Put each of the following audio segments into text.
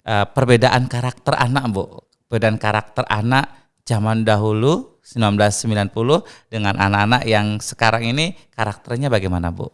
perbedaan karakter anak, Bu. Perbedaan karakter anak zaman dahulu 1990 dengan anak-anak yang sekarang ini karakternya bagaimana, Bu?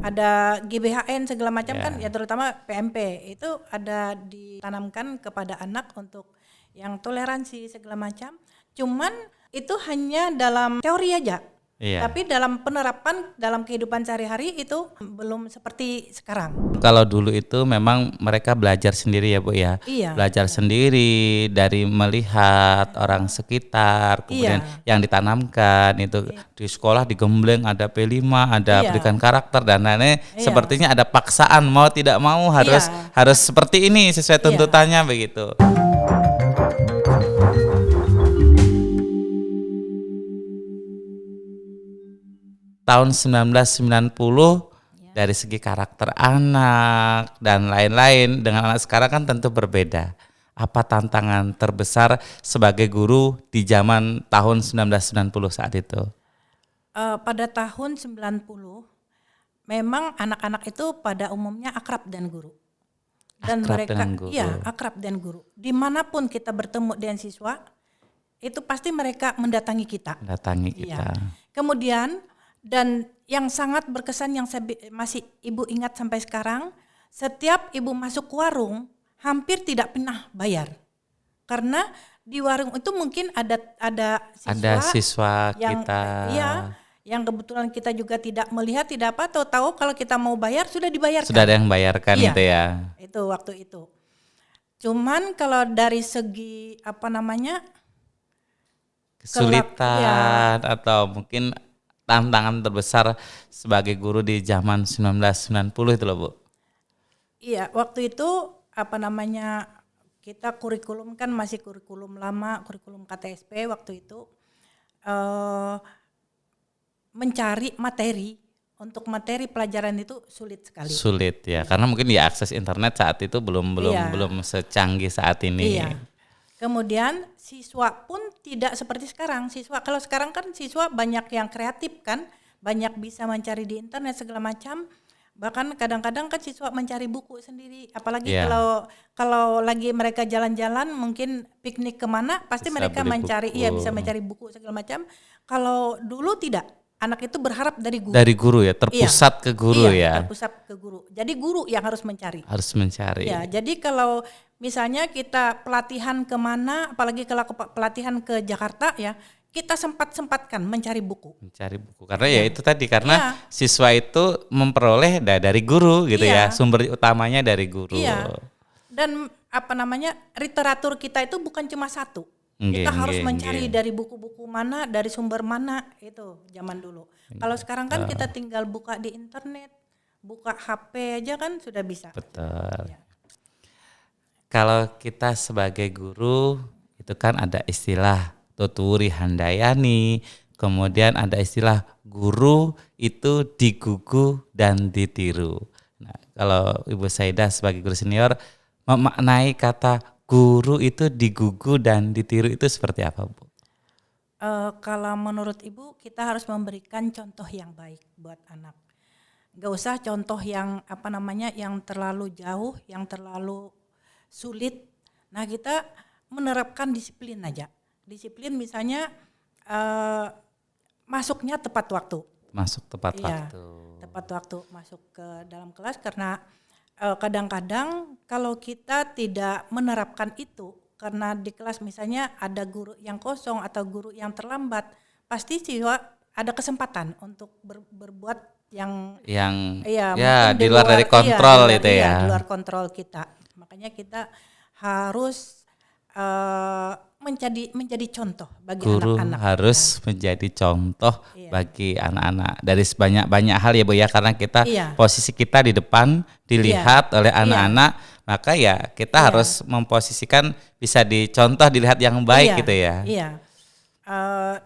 Ada GBHN segala macam Ya. kan, ya terutama PMP itu ada ditanamkan kepada anak untuk yang toleransi segala macam. Cuman itu hanya dalam teori aja. Iya. Tapi dalam penerapan dalam kehidupan sehari-hari itu belum seperti sekarang. Kalau dulu itu memang mereka belajar sendiri ya, Bu ya. Iya. Belajar sendiri dari melihat orang sekitar, kemudian yang ditanamkan itu di sekolah digembleng ada P5, ada Iya. pendidikan karakter dan lain-lain. Iya. Sepertinya ada paksaan mau tidak mau harus seperti ini sesuai tuntutannya begitu. Tahun 1990 dari segi karakter anak dan lain-lain dengan anak sekarang kan tentu berbeda. Apa tantangan terbesar sebagai guru di zaman tahun 1990 saat itu? Pada tahun 90 memang anak-anak itu pada umumnya akrab dan guru. Dan Akrab mereka dengan guru. akrab dan guru. Dimanapun kita bertemu dengan siswa, itu pasti mereka mendatangi kita. Datangi kita. Iya. Kemudian dan yang sangat berkesan yang saya masih ibu ingat sampai sekarang, setiap ibu masuk warung hampir tidak pernah bayar. Karena di warung itu mungkin ada siswa yang, kita. Iya, yang kebetulan kita juga tidak melihat, tidak apa, tahu kalau kita mau bayar sudah dibayarkan. Sudah ada yang bayarkan Iya, itu ya. Itu waktu itu. Cuman kalau dari segi kesulitan atau mungkin tantangan terbesar sebagai guru di zaman 1990 itu loh, Bu. Iya, waktu itu kita kurikulum kan masih kurikulum lama, kurikulum KTSP waktu itu. Mencari materi untuk materi pelajaran itu sulit sekali. Sulit ya, karena mungkin ya akses internet saat itu belum secanggih saat ini. Iya. Kemudian siswa pun tidak seperti sekarang. Kalau sekarang kan siswa banyak yang kreatif kan, banyak bisa mencari di internet segala macam. Bahkan kadang-kadang kan siswa mencari buku sendiri. Apalagi kalau lagi mereka jalan-jalan, mungkin piknik kemana, pasti bisa mereka bisa mencari buku segala macam. Kalau dulu tidak, anak itu berharap dari guru. Dari guru ya, terpusat ke guru ya. Terpusat ke guru. Jadi guru yang harus mencari. Harus mencari. Ya, jadi kalau misalnya kita pelatihan kemana, apalagi kalau pelatihan ke Jakarta ya, kita sempatkan mencari buku. Mencari buku, karena ya itu tadi, karena siswa itu memperoleh dari guru gitu ya, sumber utamanya dari guru. Iya. Dan literatur kita itu bukan cuma satu. Kita harus mencari dari buku-buku mana, dari sumber mana, itu zaman dulu. Kalau sekarang kan kita tinggal buka di internet, buka HP aja kan sudah bisa. Betul. Ya. Kalau kita sebagai guru itu kan ada istilah tuturi handayani, kemudian ada istilah guru itu digugu dan ditiru. Nah, kalau Ibu Saidah sebagai guru senior memaknai kata guru itu digugu dan ditiru itu seperti apa, Bu? Kalau menurut Ibu, kita harus memberikan contoh yang baik buat anak. Gak usah contoh yang yang terlalu jauh, yang terlalu sulit. Nah, kita menerapkan disiplin aja. Disiplin misalnya masuknya tepat waktu. Masuk tepat waktu. Tepat waktu masuk ke dalam kelas, karena kadang-kadang kalau kita tidak menerapkan itu, karena di kelas misalnya ada guru yang kosong atau guru yang terlambat, pasti siswa ada kesempatan untuk berbuat yang di luar dari kontrol itu ya. Di luar kontrol kita. Makanya kita harus menjadi contoh bagi guru anak-anak. Harus menjadi contoh bagi anak-anak dari banyak hal ya, Bu ya, karena kita posisi kita di depan dilihat oleh anak-anak, maka ya kita harus memposisikan bisa dicontoh, dilihat yang baik gitu ya. Iya.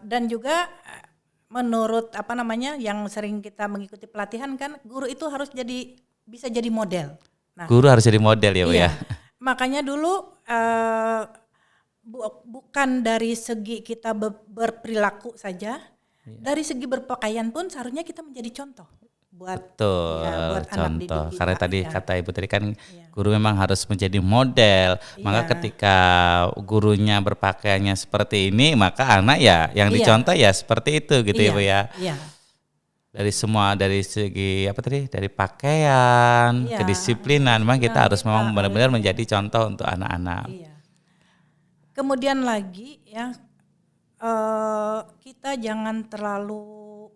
Dan juga menurut yang sering kita mengikuti pelatihan kan, guru itu harus bisa jadi model. Nah, guru harus jadi model ya, Bu ya. Makanya dulu bukan dari segi kita berperilaku saja, dari segi berpakaian pun seharusnya kita menjadi contoh Betul, buat anak didik contoh. kita. Karena tadi Ya. kata Ibu tadi kan Iya. guru memang harus menjadi model. Maka Iya. ketika gurunya berpakaiannya seperti ini, maka anak ya yang Iya. dicontoh ya seperti itu gitu ya Bu ya. Iya. Dari semua dari segi apa tadi? Dari pakaian, Iya, kedisiplinan, memang kita harus kita memang benar-benar harus, menjadi contoh untuk anak-anak. Iya. Kemudian lagi ya, kita jangan terlalu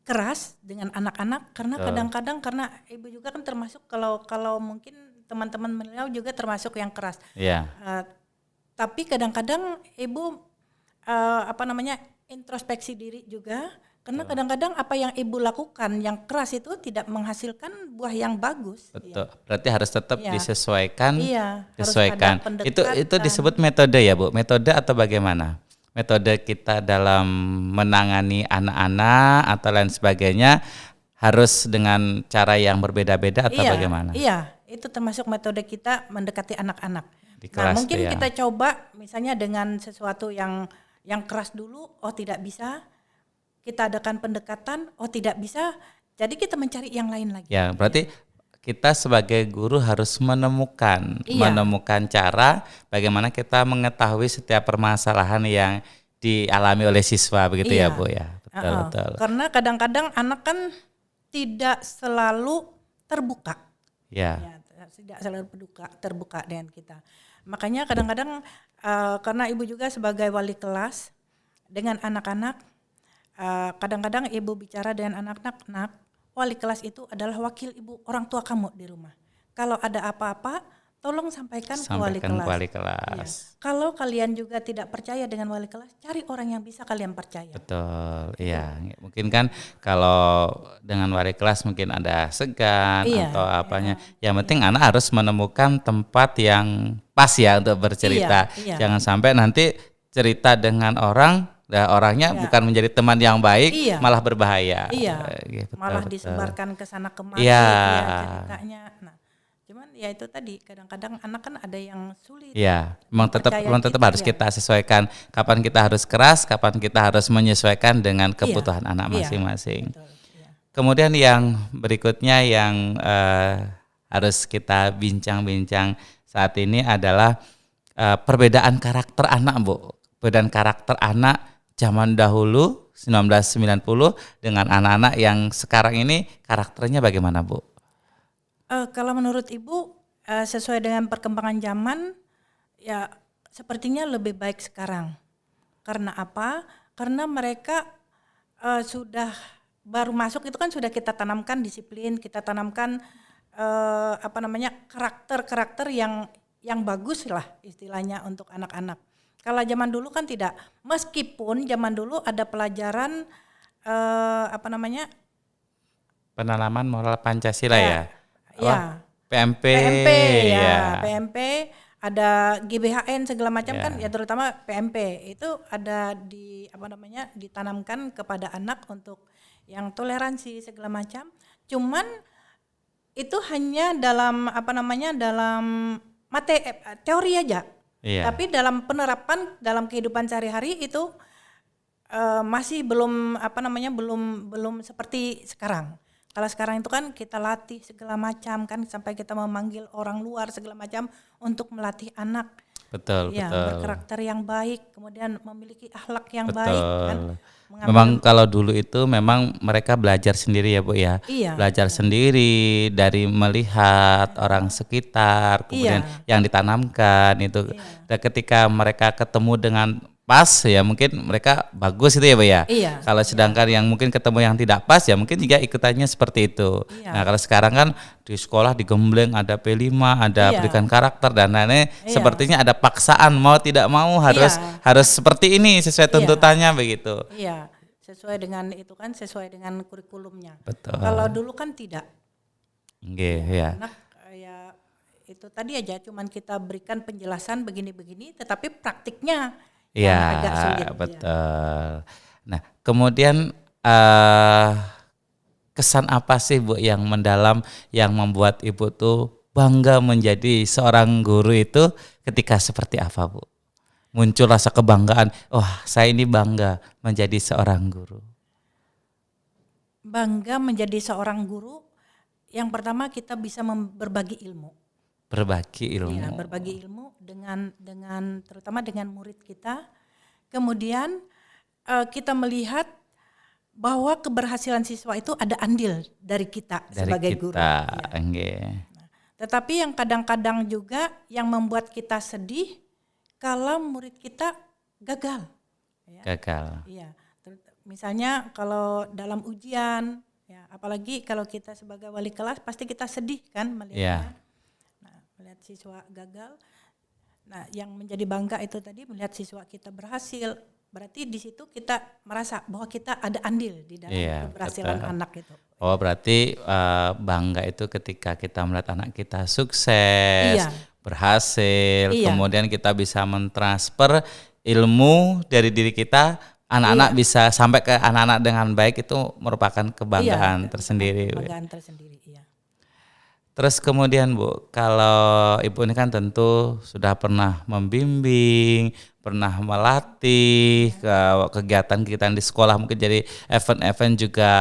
keras dengan anak-anak karena Betul. kadang-kadang karena ibu juga kan termasuk kalau mungkin teman-teman milenial juga termasuk yang keras. Iya. Tapi kadang-kadang ibu introspeksi diri juga karena kadang-kadang apa yang ibu lakukan yang keras itu tidak menghasilkan buah yang bagus. Betul. Berarti harus tetap Iya. disesuaikan. Iya, harus Disesuaikan. ada Itu pendekatan. disebut metode ya Bu. Metode atau bagaimana? Metode kita dalam menangani anak-anak atau lain sebagainya harus dengan cara yang berbeda-beda atau bagaimana? Iya, itu termasuk metode kita mendekati anak-anak. Di Nah, kelas mungkin tuh ya. kita coba misalnya dengan sesuatu yang keras dulu, oh tidak bisa. Kita adakan pendekatan, oh tidak bisa. Jadi kita mencari yang lain lagi. Ya, berarti kita sebagai guru harus menemukan Iya. cara bagaimana kita mengetahui setiap permasalahan yang dialami oleh siswa begitu ya Iya. Bu ya. Betul, betul. Karena kadang-kadang anak kan tidak selalu terbuka. Ya. Ya, tidak selalu terbuka dengan kita. Makanya kadang-kadang karena ibu juga sebagai wali kelas dengan anak-anak, kadang-kadang ibu bicara dengan anak-anak, wali kelas itu adalah wakil ibu, orang tua kamu di rumah. Kalau ada apa-apa, tolong sampaikan ke wali Sampaikan kelas. ke wali kelas. Iya. Kalau kalian juga tidak percaya dengan wali kelas, cari orang yang bisa kalian percaya. Betul, iya. Mungkin kan kalau dengan wali kelas mungkin ada segan Iya, atau apanya. Yang penting anak harus menemukan tempat yang pas ya untuk bercerita. Iya. Jangan sampai nanti cerita dengan orang, orangnya bukan menjadi teman yang baik, Iya. malah berbahaya. Iya, Betul, malah betul. disebarkan ke sana kemari Iya. ya, ceritanya. Nah, cuman ya itu tadi kadang-kadang anak kan ada yang sulit. Iya, memang tetap Percaya harus kita, kita sesuaikan. Kapan kita harus keras, kapan kita harus menyesuaikan dengan kebutuhan anak Iya. masing-masing. Betul, iya. Kemudian yang berikutnya yang harus kita bincang-bincang saat ini adalah perbedaan karakter anak, Bu. Perbedaan karakter anak zaman dahulu 1990 dengan anak-anak yang sekarang ini karakternya bagaimana, Bu? Kalau menurut ibu sesuai dengan perkembangan zaman ya sepertinya lebih baik sekarang. Karena apa? Karena mereka sudah baru masuk itu kan sudah kita tanamkan disiplin, kita tanamkan karakter-karakter yang bagus lah istilahnya untuk anak-anak. Kalau zaman dulu kan tidak. Meskipun zaman dulu ada pelajaran Penanaman moral Pancasila ya. Ya. PMP ya. PMP ada GBHN segala macam Ya. kan ya, terutama PMP itu ada ditanamkan kepada anak untuk yang toleransi segala macam. Cuman itu hanya dalam teori aja. Iya. Tapi dalam penerapan dalam kehidupan sehari-hari itu masih belum belum seperti sekarang. Kalau sekarang itu kan kita latih segala macam kan sampai kita memanggil orang luar segala macam untuk melatih anak. Betul, Ya, betul. berkarakter yang baik, kemudian memiliki akhlak yang Betul. baik kan. Memang kalau dulu itu memang mereka belajar sendiri ya Bu ya. Iya. Belajar sendiri dari melihat orang sekitar, kemudian yang ditanamkan itu. Dan ketika mereka ketemu dengan pas ya mungkin mereka bagus itu ya Bu ya. Iya. Kalau sedangkan yang mungkin ketemu yang tidak pas ya mungkin juga ikutannya seperti itu. Iya. Nah, kalau sekarang kan di sekolah digembleng ada P5, ada Iya. pendidikan karakter dan lain-lain. Iya. Sepertinya ada paksaan mau tidak mau harus seperti ini sesuai tuntutannya begitu. Iya, sesuai dengan itu kan sesuai dengan kurikulumnya. Betul. Kalau dulu kan tidak. Nggih, ya. Anak ya itu tadi aja cuman kita berikan penjelasan begini-begini tetapi praktiknya yang agak sulit. Iya, betul. Nah, kemudian kesan apa sih Bu yang mendalam yang membuat Ibu tuh bangga menjadi seorang guru itu ketika seperti apa Bu? Muncul rasa kebanggaan, wah saya ini bangga menjadi seorang guru. Bangga menjadi seorang guru, yang pertama kita bisa berbagi ilmu. Berbagi ilmu. Iya, berbagi ilmu dengan terutama dengan murid kita. Kemudian kita melihat bahwa keberhasilan siswa itu ada andil dari kita Dari sebagai kita, guru. Iya. nggih. Tetapi yang kadang-kadang juga yang membuat kita sedih kalau murid kita gagal. Ya. Gagal. Iya. Misalnya kalau dalam ujian, ya, apalagi kalau kita sebagai wali kelas pasti kita sedih kan melihatnya. Nah, melihat siswa gagal. Nah, yang menjadi bangga itu tadi melihat siswa kita berhasil. Berarti di situ kita merasa bahwa kita ada andil di dalam keberhasilan anak itu. Oh, berarti bangga itu ketika kita melihat anak kita sukses, berhasil, kemudian kita bisa mentransfer ilmu dari diri kita, anak-anak bisa sampai ke anak-anak dengan baik, itu merupakan kebanggaan tersendiri. Kebanggaan tersendiri, iya. Terus kemudian Bu, kalau Ibu ini kan tentu sudah pernah membimbing, pernah melatih kegiatan-kegiatan di sekolah, mungkin jadi event-event juga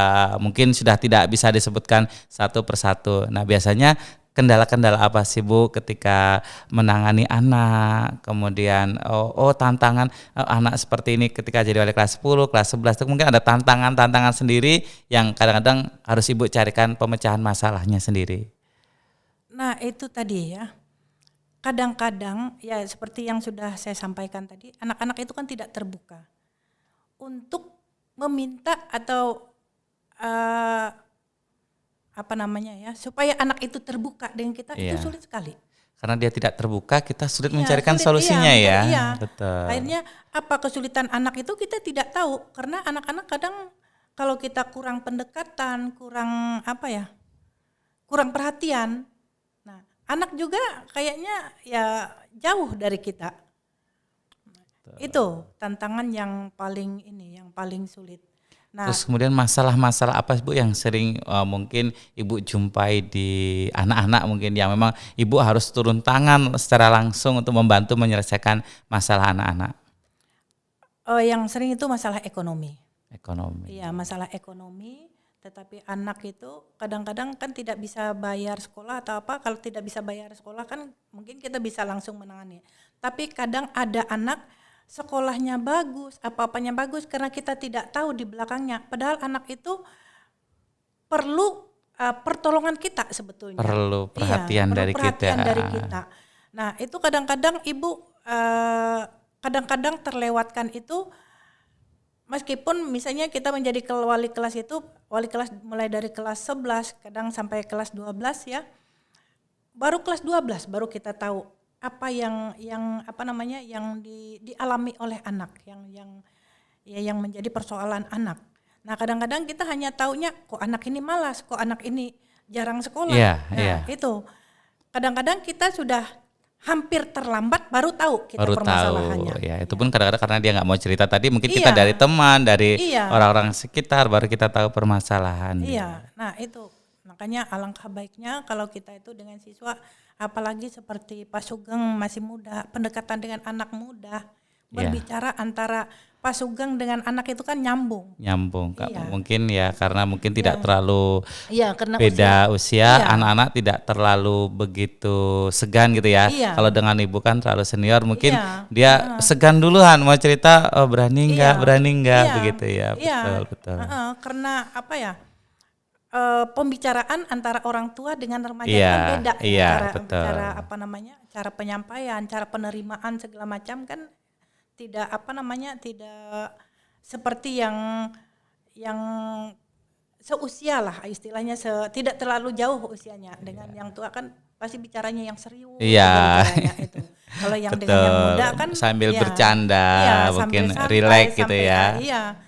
mungkin sudah tidak bisa disebutkan satu persatu. Nah, biasanya kendala-kendala apa sih Bu ketika menangani anak, kemudian tantangan anak seperti ini ketika jadi wali kelas 10, kelas 11 itu mungkin ada tantangan-tantangan sendiri yang kadang-kadang harus Ibu carikan pemecahan masalahnya sendiri. Nah, itu tadi ya. Kadang-kadang ya seperti yang sudah saya sampaikan tadi, anak-anak itu kan tidak terbuka untuk meminta atau supaya anak itu terbuka dengan kita itu sulit sekali. Karena dia tidak terbuka, kita sulit mencarikan solusinya ya. Iya. Betul. Akhirnya apa kesulitan anak itu kita tidak tahu karena anak-anak kadang kalau kita kurang pendekatan, kurang perhatian. Nah, anak juga kayaknya ya jauh dari kita. Itu tantangan yang paling sulit. Nah, terus kemudian masalah-masalah apa Bu yang sering mungkin Ibu jumpai di anak-anak mungkin yang memang Ibu harus turun tangan secara langsung untuk membantu menyelesaikan masalah anak-anak? Yang sering itu masalah ekonomi. Ekonomi. Iya, masalah ekonomi. Tetapi anak itu kadang-kadang kan tidak bisa bayar sekolah atau apa. Kalau tidak bisa bayar sekolah kan mungkin kita bisa langsung menangani. Tapi kadang ada anak sekolahnya bagus, apa-apanya bagus karena kita tidak tahu di belakangnya. Padahal anak itu perlu pertolongan kita sebetulnya. Perlu perhatian dari kita. Nah, itu kadang-kadang ibu kadang-kadang terlewatkan itu. Meskipun misalnya kita menjadi wali kelas mulai dari kelas 11 kadang sampai kelas 12 ya. Baru kelas 12 baru kita tahu apa yang dialami oleh anak yang menjadi persoalan anak. Nah, kadang-kadang kita hanya taunya kok anak ini malas, kok anak ini jarang sekolah. Itu. Kadang-kadang kita sudah hampir terlambat baru tahu kita permasalahannya. Ya, itu pun kadang-kadang karena dia nggak mau cerita tadi, mungkin kita dari teman, dari orang-orang sekitar baru kita tahu permasalahan. Iya, nah itu makanya alangkah baiknya kalau kita itu dengan siswa, apalagi seperti Pak Sugeng masih muda, pendekatan dengan anak muda, berbicara antara Pak Sugeng dengan anak itu kan nyambung. Mungkin ya karena mungkin tidak terlalu karena beda usia anak-anak tidak terlalu begitu segan gitu ya. Kalau dengan Ibu kan terlalu senior mungkin dia segan duluan mau cerita, berani enggak begitu ya. Betul. Karena pembicaraan antara orang tua dengan remaja kan beda. Cara penyampaian, cara penerimaan segala macam kan tidak tidak seperti yang seusia lah istilahnya, tidak terlalu jauh usianya. Dengan yang tua kan pasti bicaranya yang serius. Itu. Kalau yang dengan yang muda kan sambil bercanda, mungkin rileks gitu ya.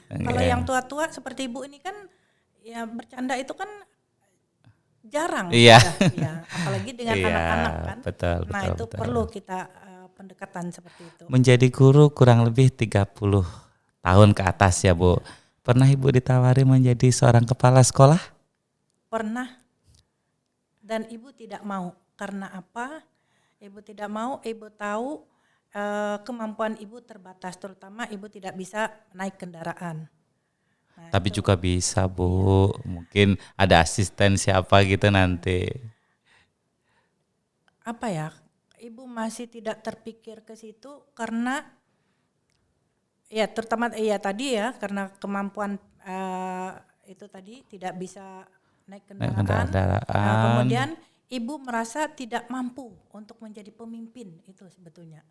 Kalau yang tua-tua seperti Ibu ini kan ya bercanda itu kan jarang. Apalagi dengan anak-anak kan. Betul. Itu perlu kita pendekatan seperti itu. Menjadi guru kurang lebih 30 tahun ke atas ya Bu. Pernah Ibu ditawari menjadi seorang kepala sekolah? Pernah. Dan Ibu tidak mau. Karena apa? Ibu tidak mau, Ibu tahu kemampuan Ibu terbatas. Terutama Ibu tidak bisa naik kendaraan. Tapi juga bisa Bu, mungkin ada asisten siapa gitu nanti. Apa ya? Ibu masih tidak terpikir ke situ karena ya terutama tadi ya karena kemampuan itu tadi tidak bisa naik Naik kendaraan. Nah, kendaraan. kemudian ibu merasa tidak mampu untuk menjadi pemimpin itu sebetulnya.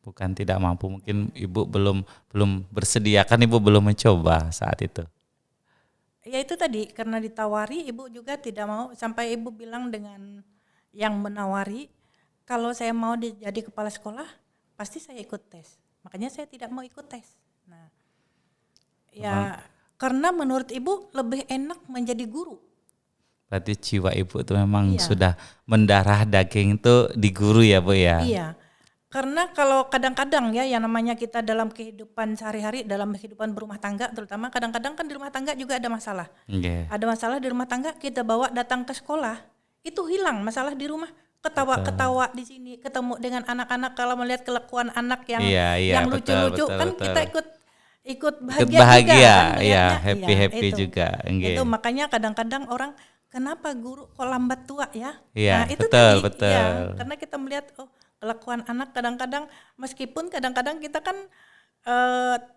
Bukan tidak mampu, mungkin ibu belum bersedia, kan ibu belum mencoba saat itu. Ya itu tadi karena ditawari ibu juga tidak mau, sampai ibu bilang dengan yang menawari, kalau saya mau jadi kepala sekolah pasti saya ikut tes. Makanya saya tidak mau ikut tes. Nah, ya karena menurut ibu lebih enak menjadi guru. Berarti jiwa ibu itu memang sudah mendarah daging itu di guru ya Bu ya. Iya. Karena kalau kadang-kadang ya yang namanya kita dalam kehidupan sehari-hari, dalam kehidupan berumah tangga terutama, kadang-kadang kan di rumah tangga juga ada masalah. Ada masalah di rumah tangga, kita bawa datang ke sekolah, itu hilang masalah di rumah. Ketawa-ketawa di sini, ketemu dengan anak-anak, kalau melihat kelakuan anak yang lucu-lucu kan betul. Kita ikut bahagia juga kan melihatnya. Happy juga. Itu makanya kadang-kadang orang, kenapa guru kok lambat tua ya? Nah itu betul. Ya, karena kita melihat kelakuan anak kadang-kadang, meskipun kadang-kadang kita kan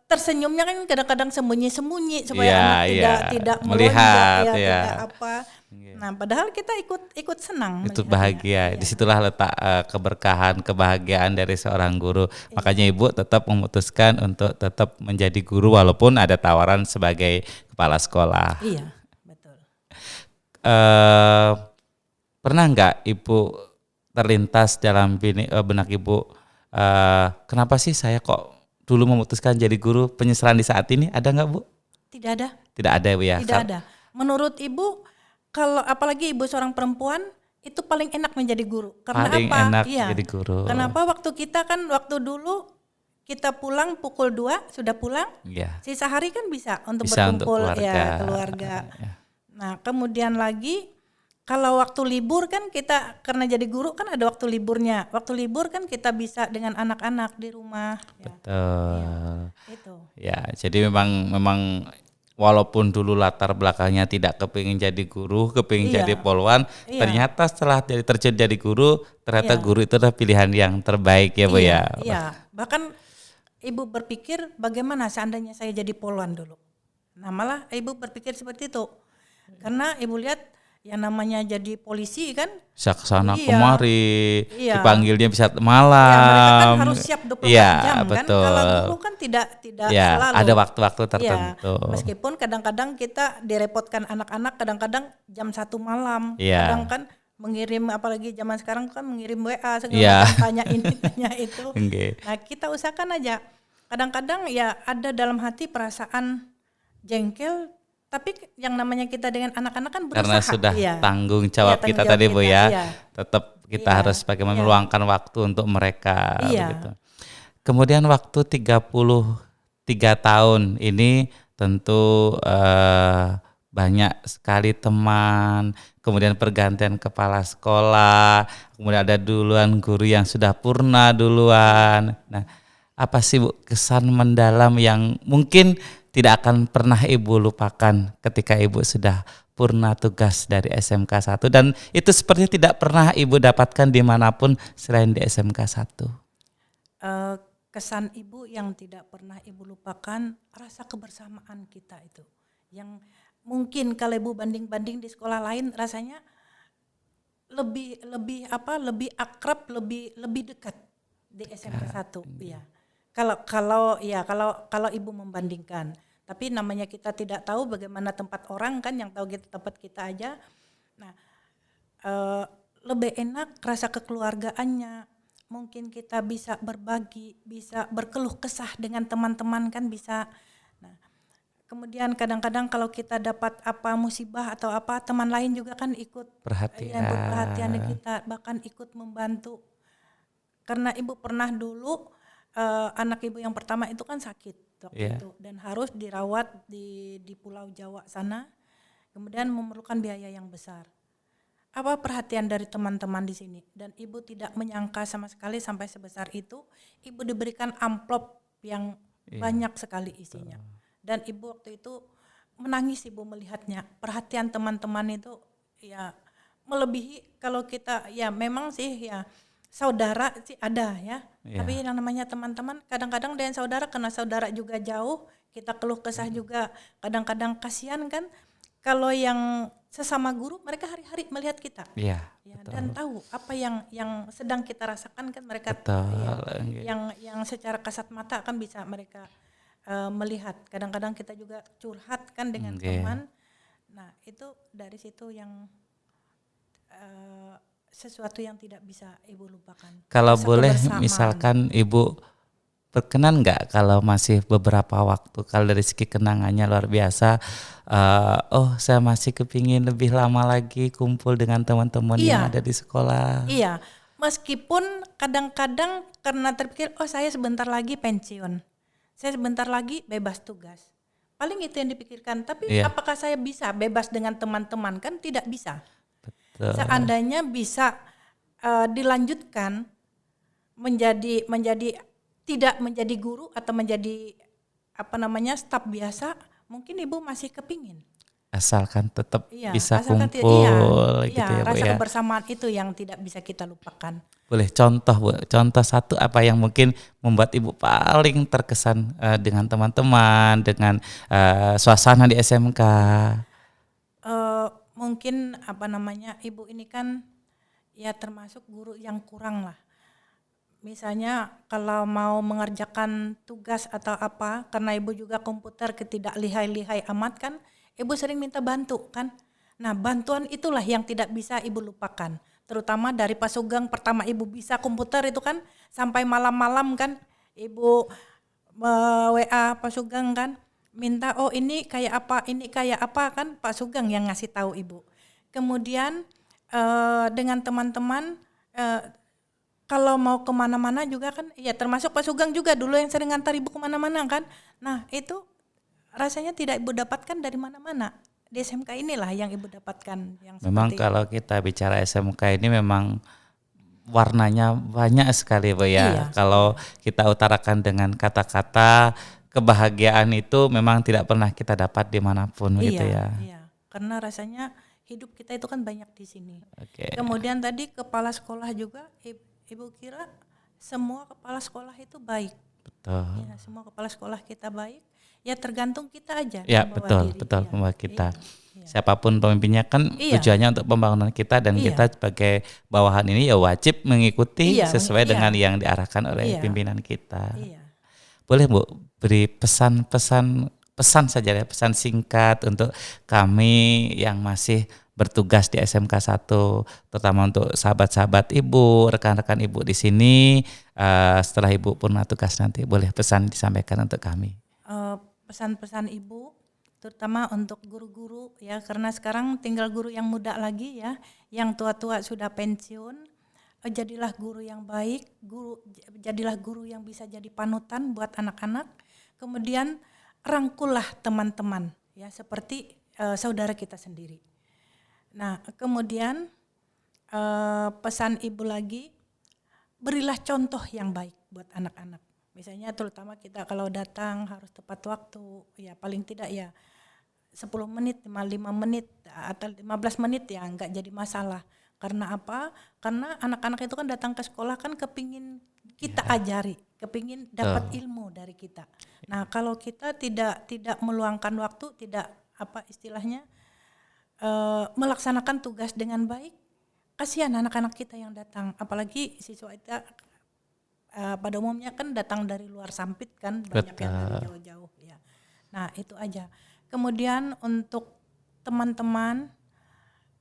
tersenyumnya kan kadang-kadang sembunyi-sembunyi supaya anak tidak melihat tidak apa. Nah, padahal kita ikut senang. Itu bahagia. Disitulah letak keberkahan, kebahagiaan dari seorang guru. Makanya ibu tetap memutuskan untuk tetap menjadi guru walaupun ada tawaran sebagai kepala sekolah. Iya, betul. Pernah nggak ibu terlintas dalam benak ibu, kenapa sih saya kok dulu memutuskan jadi guru, penyesalan di saat ini, ada nggak Bu? Tidak ada. Tidak ada Bu ya? Tidak ada. Menurut ibu, kalau apalagi ibu seorang perempuan, itu paling enak menjadi guru. Karena paling apa? Enak jadi guru. Kenapa? Waktu kita kan, waktu dulu kita pulang pukul 2 sudah pulang, sisa hari kan bisa untuk berkumpul untuk keluarga. Nah kemudian lagi, kalau waktu libur kan kita, karena jadi guru kan ada waktu liburnya. Waktu libur kan kita bisa dengan anak-anak di rumah. Betul. Itu. Ya, jadi memang walaupun dulu latar belakangnya tidak kepingin jadi guru, kepingin jadi polwan, ternyata setelah terjun jadi guru, ternyata guru itu adalah pilihan yang terbaik ya Bu ya. Iya. Bahkan ibu berpikir bagaimana seandainya saya jadi polwan dulu. Nah malah ibu berpikir seperti itu. Karena ibu lihat yang namanya jadi polisi kan bisa kesana kemari, dipanggilnya bisa malam. Mereka kan harus siap 24 jam kan. Kalau guru kan tidak selalu. Ada waktu-waktu tertentu. Meskipun kadang-kadang kita direpotkan anak-anak, kadang-kadang jam 1 malam. Kadang kan mengirim, apalagi zaman sekarang kan mengirim WA segala macam, tanya ini tanya itu. Nah kita usahakan aja. Kadang-kadang ya ada dalam hati perasaan jengkel. Tapi yang namanya kita dengan anak-anak kan berusaha. Karena sudah tanggung jawab kita tadi Bu ya. Tetap kita harus bagaimana meluangkan waktu untuk mereka. Begitu. Kemudian waktu 33 tahun ini tentu banyak sekali teman, kemudian pergantian kepala sekolah, kemudian ada duluan guru yang sudah purna duluan. Nah, apa sih Bu kesan mendalam yang mungkin tidak akan pernah ibu lupakan ketika ibu sudah purna tugas dari SMK 1 dan itu sepertinya tidak pernah ibu dapatkan dimanapun selain di SMK 1? Kesan ibu yang tidak pernah ibu lupakan, rasa kebersamaan kita itu. Yang mungkin kalau ibu banding-banding di sekolah lain rasanya lebih akrab, lebih dekat di SMK 1. Iya. Kalau ibu membandingkan. Tapi namanya kita tidak tahu bagaimana tempat orang kan, yang tahu kita tempat kita aja. Nah, lebih enak rasa kekeluargaannya. Mungkin kita bisa berbagi, bisa berkeluh kesah dengan teman-teman kan bisa. Nah, kemudian kadang-kadang kalau kita dapat apa musibah atau apa, teman lain juga kan ikut perhatian kita, bahkan ikut membantu. Karena ibu pernah dulu anak ibu yang pertama itu kan sakit waktu itu dan harus dirawat di Pulau Jawa sana, kemudian memerlukan biaya yang besar. Apa perhatian dari teman-teman di sini, dan ibu tidak menyangka sama sekali sampai sebesar itu. Ibu diberikan amplop yang banyak sekali isinya, dan ibu waktu itu menangis Ibu melihatnya. Perhatian teman-teman itu ya melebihi kalau kita ya memang sih ya saudara sih ada ya. Iya. Tapi yang namanya teman-teman kadang-kadang dengan saudara karena saudara juga jauh, kita keluh kesah juga kadang-kadang kasihan kan kalau yang sesama guru mereka hari-hari melihat kita. Iya, Ya, betul. dan tahu apa yang sedang kita rasakan kan mereka Betul. ya, yang secara kasat mata kan bisa mereka melihat. Kadang-kadang kita juga curhat kan dengan Oke. teman. Nah, itu dari situ yang sesuatu yang tidak bisa Ibu lupakan. Kalau Rasa boleh kebersamaan. misalkan Ibu berkenan nggak kalau masih beberapa waktu, kalau dari segi kenangannya luar biasa, oh saya masih kepingin lebih lama lagi kumpul dengan teman-teman yang Iya. ada di sekolah. Iya, meskipun kadang-kadang karena terpikir, oh saya sebentar lagi pensiun, saya sebentar lagi bebas tugas. Paling itu yang dipikirkan. Tapi Iya. apakah saya bisa bebas dengan teman-teman? Kan tidak bisa. Betul. Seandainya bisa dilanjutkan menjadi tidak menjadi guru atau menjadi staf biasa, mungkin Ibu masih kepingin. Asalkan tetap Iya, bisa asalkan kumpul gitu ya Bu rasa ya. kebersamaan itu yang tidak bisa kita lupakan. Boleh contoh Bu, contoh satu apa yang mungkin membuat Ibu paling terkesan dengan teman-teman, dengan suasana di SMK. Mungkin Ibu ini kan ya termasuk guru yang kurang lah. Misalnya kalau mau mengerjakan tugas atau apa, karena Ibu juga komputer tidak lihai-lihai amat kan, Ibu sering minta bantu kan. Nah, bantuan itulah yang tidak bisa Ibu lupakan. Terutama dari Pak Sugeng, pertama Ibu bisa komputer itu kan, sampai malam-malam kan, Ibu WA Pak Sugeng kan, minta oh ini kayak apa kan, Pak Sugeng yang ngasih tahu Ibu. Kemudian dengan teman-teman kalau mau kemana-mana juga kan, ya termasuk Pak Sugeng juga dulu yang sering ngantar Ibu kemana-mana kan. Nah itu rasanya tidak Ibu dapatkan dari mana-mana. Di SMK inilah yang Ibu dapatkan. Yang Memang seperti kalau kita bicara SMK ini memang warnanya banyak sekali Bu ya. Iya. Kalau kita utarakan dengan kata-kata, kebahagiaan itu memang tidak pernah kita dapat dimanapun gitu ya. Iya, karena rasanya hidup kita itu kan banyak di sini. Oke. Kemudian tadi kepala sekolah juga, Ibu kira semua kepala sekolah itu baik? Betul. Ya, semua kepala sekolah kita baik. Ya tergantung kita aja. Ya membawa diri. betul Iya, membawa kita. iya. Siapapun pemimpinnya kan Iya. tujuannya untuk pembangunan kita dan Iya. kita sebagai bawahan ini ya wajib mengikuti Iya, sesuai iya. dengan yang diarahkan oleh Iya. pimpinan kita. Iya. Boleh Bu beri pesan saja ya, pesan singkat untuk kami yang masih bertugas di SMK 1, terutama untuk sahabat-sahabat Ibu, rekan-rekan Ibu di sini, setelah Ibu purna tugas nanti, boleh pesan disampaikan untuk kami. Pesan-pesan Ibu terutama untuk guru-guru ya, karena sekarang tinggal guru yang muda lagi ya, yang tua-tua sudah pensiun. Jadilah guru yang baik, jadilah guru yang bisa jadi panutan buat anak-anak. Kemudian rangkullah teman-teman ya, seperti saudara kita sendiri. Nah, kemudian pesan Ibu lagi, berilah contoh yang baik buat anak-anak. Misalnya terutama kita kalau datang harus tepat waktu, ya paling tidak ya 10 menit, 5 menit atau 15 menit ya enggak jadi masalah. Karena apa? Karena anak-anak itu kan datang ke sekolah kan kepingin kita ajari, kepingin dapat ilmu dari kita. Nah, kalau kita tidak meluangkan waktu, tidak melaksanakan tugas dengan baik, kasihan anak-anak kita yang datang. Apalagi siswa kita pada umumnya kan datang dari luar Sampit kan, banyak yang dari jauh-jauh ya. Nah, itu aja. Kemudian untuk teman-teman,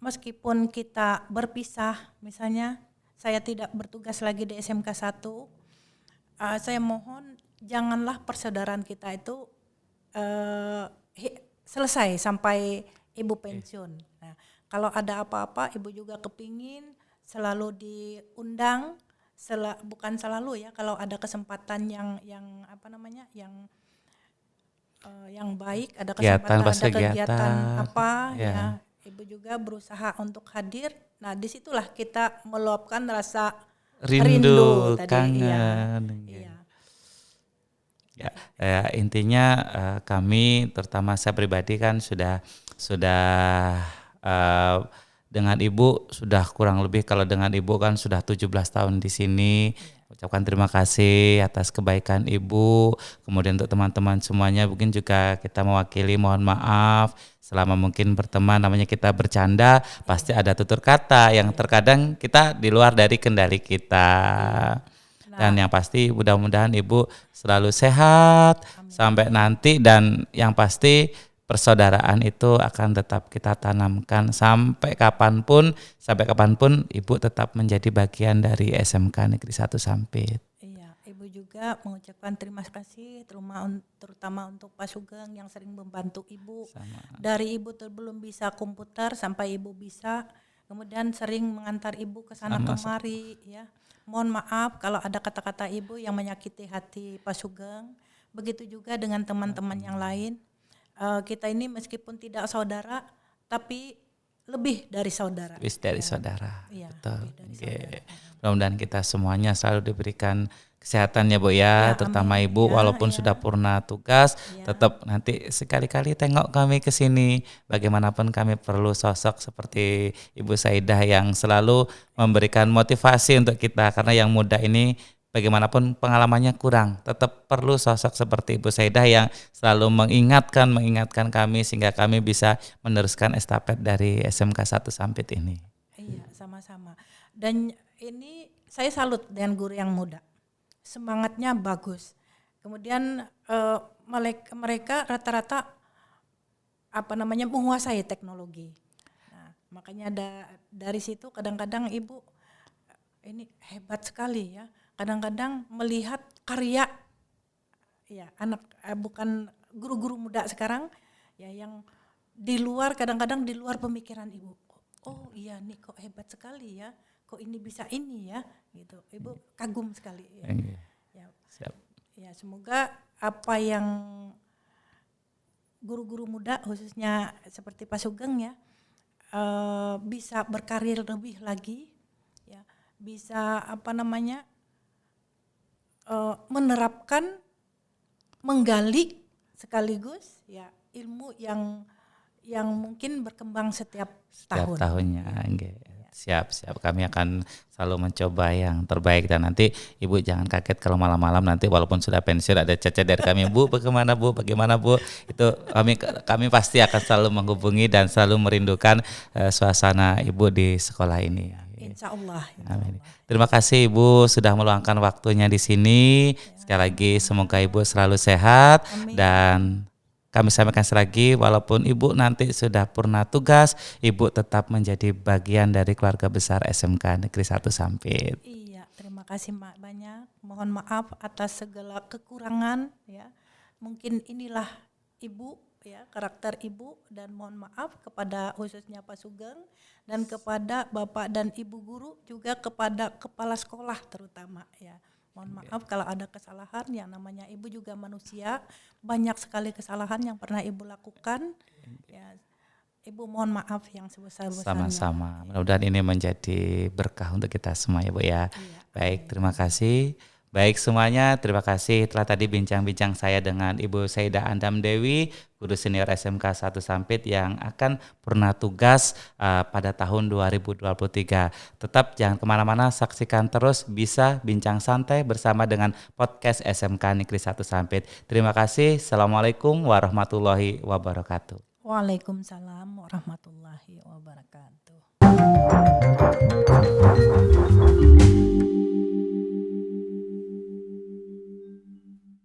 meskipun kita berpisah, misalnya saya tidak bertugas lagi di SMK 1, saya mohon janganlah persaudaraan kita itu selesai sampai Ibu pensiun. Nah, kalau ada apa-apa Ibu juga kepingin selalu diundang, bukan selalu ya, kalau ada kesempatan yang baik, ada kesempatan, ada kegiatan apa ya, Ibu juga berusaha untuk hadir. Nah, disitulah kita meluapkan rasa rindu tadi. Kangen. Iya. Intinya kami, terutama saya pribadi kan sudah dengan Ibu sudah kurang lebih, kalau dengan Ibu kan sudah 17 tahun di sini. Ucapkan terima kasih atas kebaikan Ibu. Kemudian untuk teman-teman semuanya mungkin juga kita mewakili mohon maaf selama mungkin berteman, namanya kita bercanda, pasti ada tutur kata yang terkadang kita di luar dari kendali kita. Dan yang pasti mudah-mudahan Ibu selalu sehat sampai nanti, dan yang pasti persaudaraan itu akan tetap kita tanamkan sampai kapanpun Ibu tetap menjadi bagian dari SMK Negeri 1 Sampit. Iya, Ibu juga mengucapkan terima kasih terutama untuk Pak Sugeng yang sering membantu Ibu. Sama. Dari Ibu belum bisa komputer sampai Ibu bisa, kemudian sering mengantar Ibu ke sana kemari ya. Mohon maaf kalau ada kata-kata Ibu yang menyakiti hati Pak Sugeng. Begitu juga dengan teman-teman yang lain. Kita ini meskipun tidak saudara, tapi lebih dari saudara. Lebih dari saudara, iya, betul. Saudara. Mudah-mudahan kita semuanya selalu diberikan kesehatan ya Bu ya, terutama amin. Ibu walaupun sudah purna tugas, tetap nanti sekali-kali tengok kami ke sini. Bagaimanapun kami perlu sosok seperti Ibu Saidah yang selalu memberikan motivasi untuk kita, karena yang muda ini bagaimanapun pengalamannya kurang, tetap perlu sosok seperti Ibu Saidah yang selalu mengingatkan kami sehingga kami bisa meneruskan estafet dari SMK 1 Sampit ini. Iya, sama-sama. Dan ini saya salut dengan guru yang muda. Semangatnya bagus. Kemudian mereka rata-rata menguasai teknologi. Nah, makanya dari situ kadang-kadang Ibu ini hebat sekali ya. Kadang-kadang melihat karya ya bukan guru-guru muda sekarang ya yang di luar, kadang-kadang di luar pemikiran Ibu. Oh iya nih kok hebat sekali ya, kok ini bisa ini ya gitu. Ibu kagum sekali ya. Ya. Siap. Ya, semoga apa yang guru-guru muda khususnya seperti Pak Sugeng ya bisa berkarir lebih lagi ya, bisa menerapkan, menggali sekaligus ya ilmu yang mungkin berkembang setiap tahunnya. Siap. Kami akan selalu mencoba yang terbaik, dan nanti Ibu jangan kaget kalau malam-malam nanti walaupun sudah pensiun ada chat dari kami, Bu, bagaimana Bu? Itu kami pasti akan selalu menghubungi dan selalu merindukan suasana Ibu di sekolah ini. Insya Allah. Amin. Terima kasih Ibu sudah meluangkan waktunya di sini. Sekali lagi semoga Ibu selalu sehat. Amin. Dan kami sampaikan lagi, walaupun Ibu nanti sudah purna tugas, Ibu tetap menjadi bagian dari keluarga besar SMK Negeri 1 Sampit. Iya, terima kasih banyak. Mohon maaf atas segala kekurangan ya. Mungkin inilah Ibu ya, karakter Ibu, dan mohon maaf kepada khususnya Pak Sugeng dan kepada Bapak dan Ibu guru, juga kepada kepala sekolah terutama ya. Mohon maaf kalau ada kesalahan, yang namanya Ibu juga manusia, banyak sekali kesalahan yang pernah Ibu lakukan ya. Ibu mohon maaf yang sebesar-besarnya. Sama-sama. Mudah-mudahan ini menjadi berkah untuk kita semua ya Bu ya. Iya. Baik, terima kasih. Baik semuanya, terima kasih telah tadi bincang-bincang saya dengan Ibu Saidah Andam Dewi, guru senior SMK 1 Sampit yang akan purna tugas pada tahun 2023. Tetap jangan kemana-mana, saksikan terus Bisa Bincang Santai bersama dengan podcast SMK Negeri 1 Sampit. Terima kasih. Assalamualaikum warahmatullahi wabarakatuh. Waalaikumsalam warahmatullahi wabarakatuh.